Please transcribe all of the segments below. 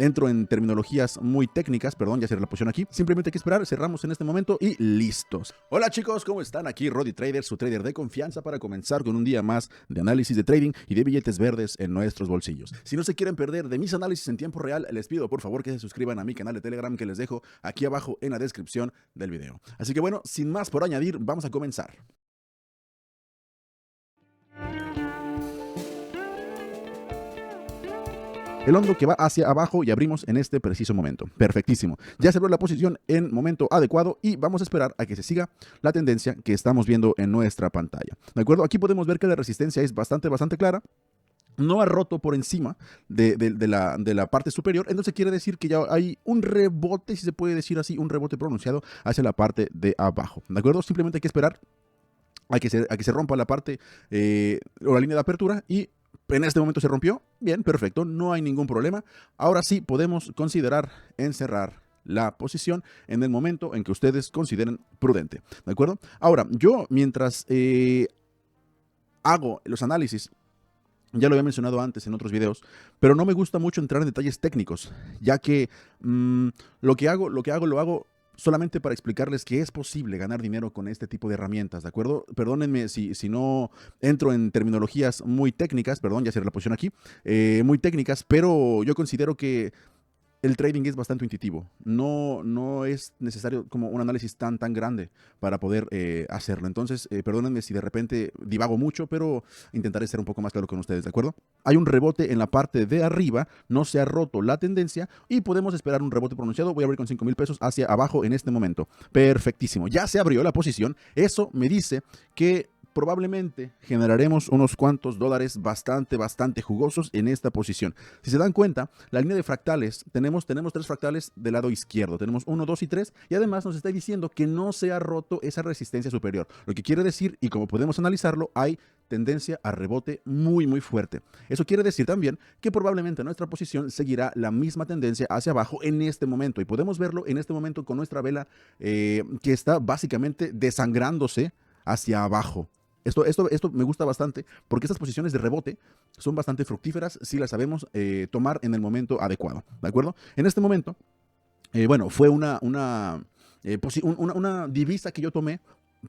entro en terminologías muy técnicas, perdón, ya cerré la posición aquí. Simplemente hay que esperar, cerramos en este momento y listos. Hola chicos, ¿cómo están? Aquí Roddy Trader, su trader de confianza, para comenzar con un día más de análisis de trading y de billetes verdes en nuestros bolsillos. Si no se quieren perder de mis análisis en tiempo real, les pido por favor que se suscriban a mi canal de Telegram, que les dejo aquí abajo en la descripción del video. Así que bueno, sin más por añadir, vamos a comenzar. El hondo que va hacia abajo y abrimos en este preciso momento. Perfectísimo. Ya se abrió la posición en momento adecuado y vamos a esperar a que se siga la tendencia que estamos viendo en nuestra pantalla. ¿De acuerdo? Aquí podemos ver que la resistencia es bastante clara. No ha roto por encima de la parte superior, entonces quiere decir que ya hay un rebote, si se puede decir así, un rebote pronunciado hacia la parte de abajo. ¿De acuerdo? Simplemente hay que esperar a que se rompa la parte o la línea de apertura y en este momento se rompió. Bien, perfecto, no hay ningún problema. Ahora sí podemos considerar encerrar la posición en el momento en que ustedes consideren prudente. ¿De acuerdo? Ahora, yo mientras hago los análisis, ya lo había mencionado antes en otros videos, pero no me gusta mucho entrar en detalles técnicos, ya que lo hago solamente para explicarles que es posible ganar dinero con este tipo de herramientas, ¿de acuerdo? Perdónenme si no entro en terminologías muy técnicas, perdón, ya cerré la posición aquí, muy técnicas, pero yo considero que el trading es bastante intuitivo. No es necesario como un análisis tan grande para poder hacerlo. Entonces, perdónenme si de repente divago mucho, pero intentaré ser un poco más claro con ustedes, ¿de acuerdo? Hay un rebote en la parte de arriba, no se ha roto la tendencia y podemos esperar un rebote pronunciado. Voy a abrir con 5,000 pesos hacia abajo en este momento. Perfectísimo. Ya se abrió la posición. Eso me dice que probablemente generaremos unos cuantos dólares bastante jugosos en esta posición. Si se dan cuenta, la línea de fractales, tenemos 3 fractales del lado izquierdo. Tenemos 1, 2 y 3. Y además nos está diciendo que no se ha roto esa resistencia superior. Lo que quiere decir, y como podemos analizarlo, hay tendencia a rebote muy fuerte. Eso quiere decir también que probablemente nuestra posición seguirá la misma tendencia hacia abajo en este momento. Y podemos verlo en este momento con nuestra vela que está básicamente desangrándose hacia abajo. Esto me gusta bastante porque estas posiciones de rebote son bastante fructíferas si las sabemos tomar en el momento adecuado, ¿de acuerdo? En este momento, bueno, fue una divisa que yo tomé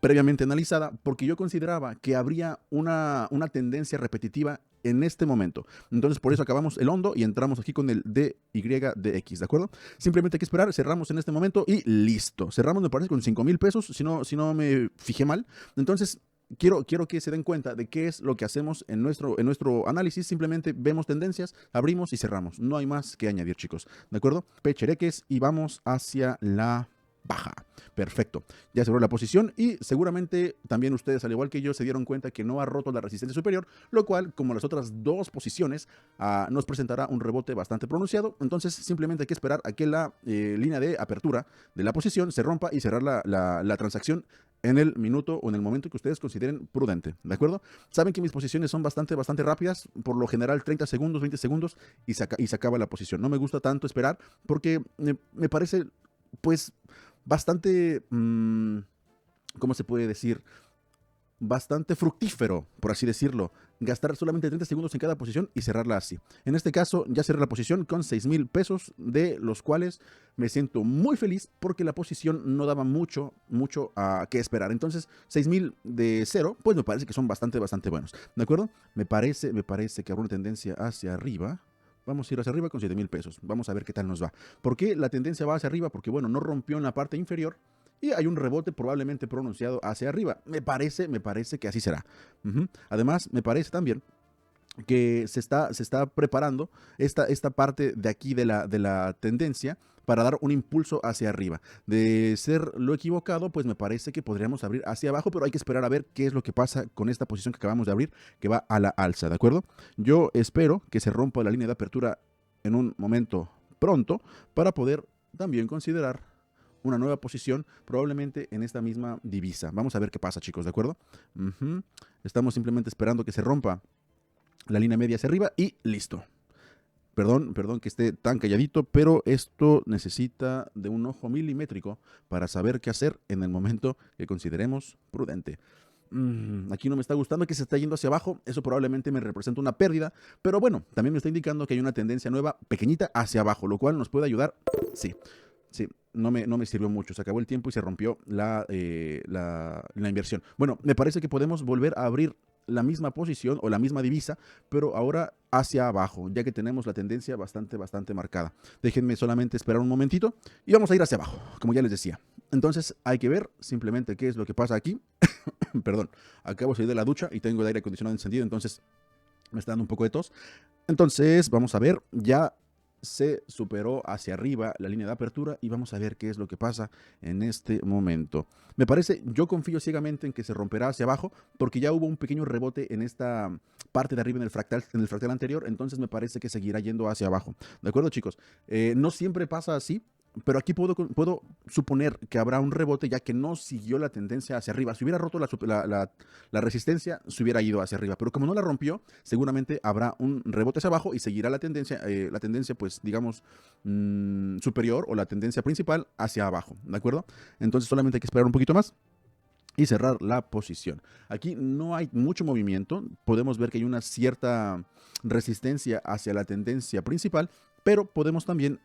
previamente analizada porque yo consideraba que habría una tendencia repetitiva en este momento. Entonces, por eso acabamos el hondo y entramos aquí con el DYDX, ¿de acuerdo? Simplemente hay que esperar, cerramos en este momento y listo. Cerramos, me parece, con 5,000 pesos, si no me fijé mal. Entonces, quiero que se den cuenta de qué es lo que hacemos en nuestro análisis. Simplemente vemos tendencias, abrimos y cerramos. No hay más que añadir, chicos. ¿De acuerdo? Pechereques y vamos hacia la baja. Perfecto. Ya cerró la posición y seguramente también ustedes, al igual que yo, se dieron cuenta que no ha roto la resistencia superior, lo cual, como las otras dos posiciones, nos presentará un rebote bastante pronunciado. Entonces, simplemente hay que esperar a que la línea de apertura de la posición se rompa y cerrar la transacción en el minuto o en el momento que ustedes consideren prudente, ¿de acuerdo? Saben que mis posiciones son bastante rápidas, por lo general 30 segundos, 20 segundos y se acaba la posición. No me gusta tanto esperar porque me parece, pues, bastante, ¿cómo se puede decir? Bastante fructífero, por así decirlo, gastar solamente 30 segundos en cada posición y cerrarla así. En este caso, ya cerré la posición con 6,000 pesos, de los cuales me siento muy feliz porque la posición no daba mucho a qué esperar. Entonces, 6,000 de cero, pues me parece que son bastante buenos. ¿De acuerdo? Me parece que habrá una tendencia hacia arriba. Vamos a ir hacia arriba con 7,000 pesos. Vamos a ver qué tal nos va. ¿Por qué la tendencia va hacia arriba? Porque, bueno, no rompió en la parte inferior y hay un rebote probablemente pronunciado hacia arriba. Me parece que así será. Además, me parece también que se está preparando esta parte de aquí de la tendencia para dar un impulso hacia arriba. De ser lo equivocado, pues me parece que podríamos abrir hacia abajo, pero hay que esperar a ver qué es lo que pasa con esta posición que acabamos de abrir, que va a la alza, ¿de acuerdo? Yo espero que se rompa la línea de apertura en un momento pronto para poder también considerar una nueva posición, probablemente en esta misma divisa. Vamos a ver qué pasa, chicos, ¿de acuerdo? Estamos simplemente esperando que se rompa la línea media hacia arriba y listo. Perdón que esté tan calladito, pero esto necesita de un ojo milimétrico para saber qué hacer en el momento que consideremos prudente. aquí no me está gustando que se está yendo hacia abajo, eso probablemente me representa una pérdida, pero bueno, también me está indicando que hay una tendencia nueva pequeñita hacia abajo, lo cual nos puede ayudar, sí. Sí, no me sirvió mucho. Se acabó el tiempo y se rompió la inversión. Bueno, me parece que podemos volver a abrir la misma posición o la misma divisa, pero ahora hacia abajo, ya que tenemos la tendencia bastante marcada. Déjenme solamente esperar un momentito y vamos a ir hacia abajo, como ya les decía. Entonces hay que ver simplemente qué es lo que pasa aquí. Perdón, acabo de salir de la ducha y tengo el aire acondicionado encendido, entonces me está dando un poco de tos. Entonces vamos a ver, ya se superó hacia arriba la línea de apertura y vamos a ver qué es lo que pasa en este momento. Me parece, yo confío ciegamente en que se romperá hacia abajo porque ya hubo un pequeño rebote en esta parte de arriba en el fractal anterior, entonces me parece que seguirá yendo hacia abajo. ¿De acuerdo, chicos? No siempre pasa así. Pero aquí puedo suponer que habrá un rebote ya que no siguió la tendencia hacia arriba. Si hubiera roto la resistencia, se hubiera ido hacia arriba. Pero como no la rompió, seguramente habrá un rebote hacia abajo y seguirá la tendencia pues digamos, superior o la tendencia principal hacia abajo. ¿De acuerdo? Entonces solamente hay que esperar un poquito más y cerrar la posición. Aquí no hay mucho movimiento. Podemos ver que hay una cierta resistencia hacia la tendencia principal, pero podemos también,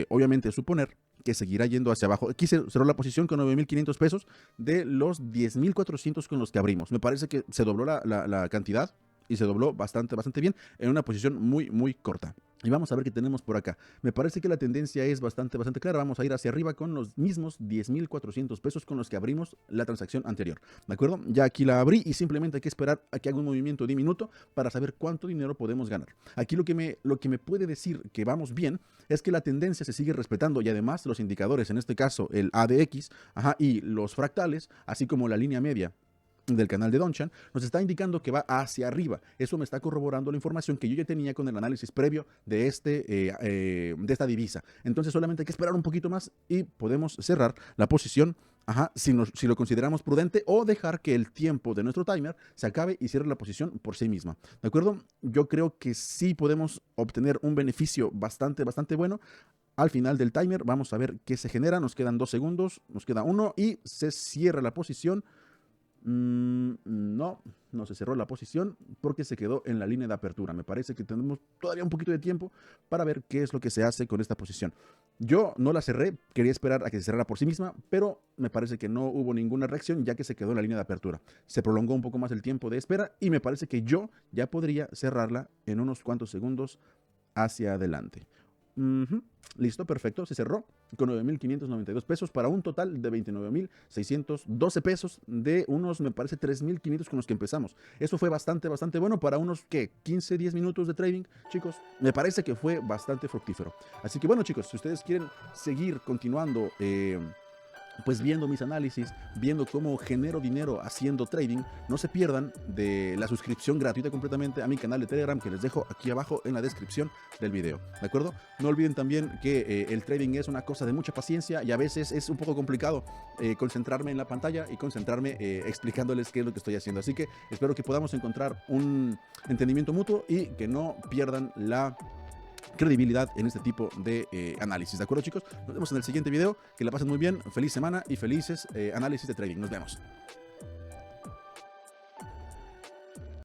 obviamente, suponer que seguirá yendo hacia abajo. Aquí cerró la posición con 9.500 pesos de los 10.400 con los que abrimos. Me parece que se dobló la cantidad y se dobló bastante bien en una posición muy corta. Y vamos a ver qué tenemos por acá. Me parece que la tendencia es bastante clara. Vamos a ir hacia arriba con los mismos 10.400 pesos con los que abrimos la transacción anterior. ¿De acuerdo? Ya aquí la abrí y simplemente hay que esperar a que haga un movimiento diminuto para saber cuánto dinero podemos ganar. Aquí lo que me puede decir que vamos bien es que la tendencia se sigue respetando y además los indicadores, en este caso el ADX y los fractales, así como la línea media del canal de Donchan, nos está indicando que va hacia arriba. Eso me está corroborando la información que yo ya tenía con el análisis previo de esta divisa. Entonces solamente hay que esperar un poquito más y podemos cerrar la posición si lo consideramos prudente o dejar que el tiempo de nuestro timer se acabe y cierre la posición por sí misma. ¿De acuerdo? Yo creo que sí podemos obtener un beneficio bastante bueno. Al final del timer vamos a ver qué se genera. Nos quedan 2 segundos, nos queda 1 y se cierra la posición. No se cerró la posición porque se quedó en la línea de apertura. Me parece que tenemos todavía un poquito de tiempo para ver qué es lo que se hace con esta posición. Yo no la cerré, quería esperar a que se cerrara por sí misma, pero me parece que no hubo ninguna reacción ya que se quedó en la línea de apertura. Se prolongó un poco más el tiempo de espera y me parece que yo ya podría cerrarla en unos cuantos segundos hacia adelante. Listo, perfecto, se cerró con 9.592 pesos para un total de 29.612 pesos de unos, me parece, 3.500 con los que empezamos. Eso fue bastante bueno para unos, ¿qué? 15, 10 minutos de trading, chicos. Me parece que fue bastante fructífero. Así que bueno, chicos, si ustedes quieren seguir continuando pues viendo mis análisis, viendo cómo genero dinero haciendo trading, no se pierdan de la suscripción gratuita completamente a mi canal de Telegram que les dejo aquí abajo en la descripción del video, ¿de acuerdo? No olviden también que el trading es una cosa de mucha paciencia y a veces es un poco complicado concentrarme en la pantalla y concentrarme explicándoles qué es lo que estoy haciendo, así que espero que podamos encontrar un entendimiento mutuo y que no pierdan la credibilidad en este tipo de análisis. ¿De acuerdo, chicos? Nos vemos en el siguiente video. Que la pasen muy bien. Feliz semana y felices análisis de trading. Nos vemos.